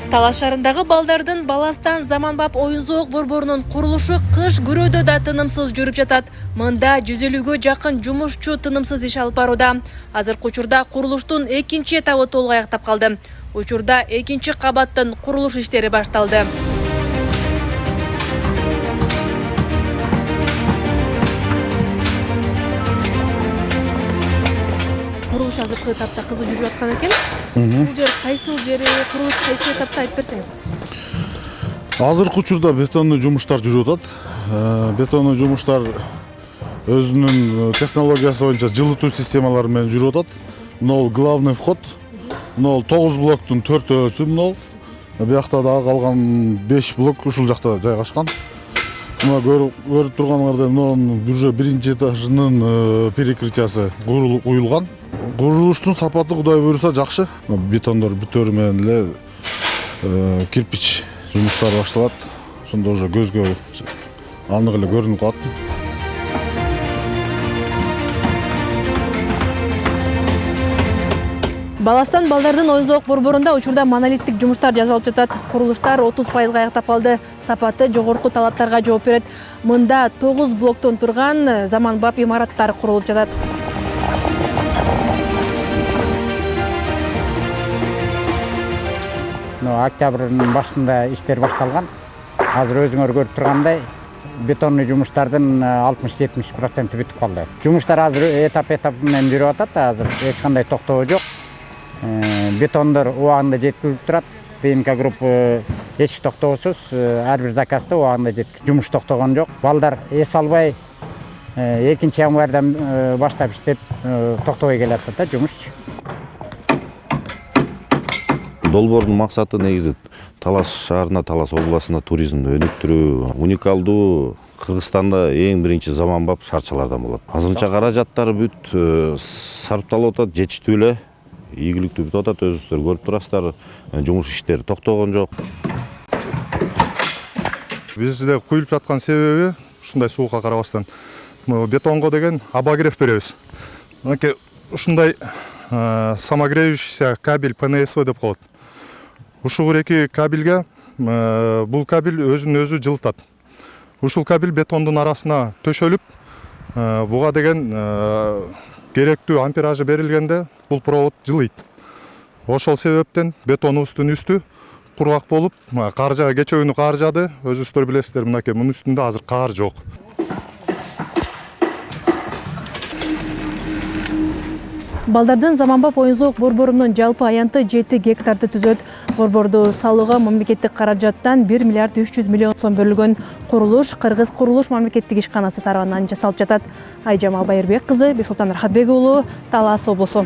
Талас шаарындагы балдардын баластан заманбап оюн-зоок борборунун курулушу кыш көрөөдө да тынымсыз жүрүп жатат. Мында 150гө жакын жумушчу тынымсыз иш алып барууда. Азыркы учурда курулуштун экинчи этабы толук аяктап калды. Учурда экинчи кабаттын курулуш иштери башталды. Курулуш азыркы этапта кызып жүрүп аткан экен. Бул жер кайсыл жери, курулуш кайсы этапта айтып берсеңиз. Азыркы учурда бетондуу жумуштар жүрүп атат. Бетондуу жумуштар өзүнүн технологиясы боюнча жылытуу системалары менен жүрүп атат. Мына главный вход. Мына 9 блоктун 4-өсү мына. Биякта да калган 5 блок ушул жакта жайгашкан. Мына көрүп турганыңардай мына уже биринчи этажынын перекрытиясы куюлган. Курулуштун сапаты Кудай буйруса жакшы. Бетондор бүтөрү менен эле кирпич жумуштар башталат. Ошондо уже көзгө анык эле көрүнүп калат. Баластан балдардын оюн-зоок борборунда учурда монолиттик жумуштар жасалып жатат. Курулуштар 30% аяктап калды. Сапаты жогорку талаптарга жооп берет. Мында 9 блоктон турган заманбап имараттар курулуп жатат. Октябрдын башында иштер башталган. Азыр өзүңөр көрүп тургандай бетонный жумуштардын 60-70% бүтүп калды. Жумуштар азыр этап менен жүрүп атат. Азыр эч кандай токтоо жок. Бетондор убагында жеткизилип турат. ТНК групп эч токтоосуз ар бир заказды убагында жеткирип, жумуш токтогон жок. Балдар эс албай 2-январдан баштап иштеп токтобой келатат да жумуш. Долбоордун максаты негизи Талас шаарына, Талас областына туризмди өнүктүрүү, уникалдуу Кыргызстанда эң биринчи заманбап шаарчалардан болот. Азырынча каражаттары бүт сарпталып атат, жетиштүү эле, ийгиликтүү бүтүп атат, өзүңүздөр көрүп турасыздар. Жумуш иштери токтогон жок. Бизде куюлуп жаткан себеби ушундай суукка карабастан бетонго деген обогрев беребиз. Мынакей ушундай самогреющийся кабель ПНСВ деп коет. Ушул эки кабелге бул кабель өзүн өзү жылытат. Ушул кабель бетондун арасына төшөлүп, буга деген керектүү амперажы берилгенде бул провод жылыйт. Ошол себептен бетонубуздун үстү кургак болуп, кече күнү кар жаады. Өзүңүздөр билесиздер, мынакей мунун үстүндө азыр кар жок. Балдардын заманбап оюн-зоок борборунун жалпы аянты 7 гектарды түзөт. Борборду салууга мамлекеттик каражаттан 1 миллиард 300 миллион сом бөлүнгөн. Курулуш Кыргыз курулуш мамлекеттик ишканасы тарабынан жасалып жатат. Айжамал Байырбек кызы, Бексултан Рахатбек уулу, Талас облусу.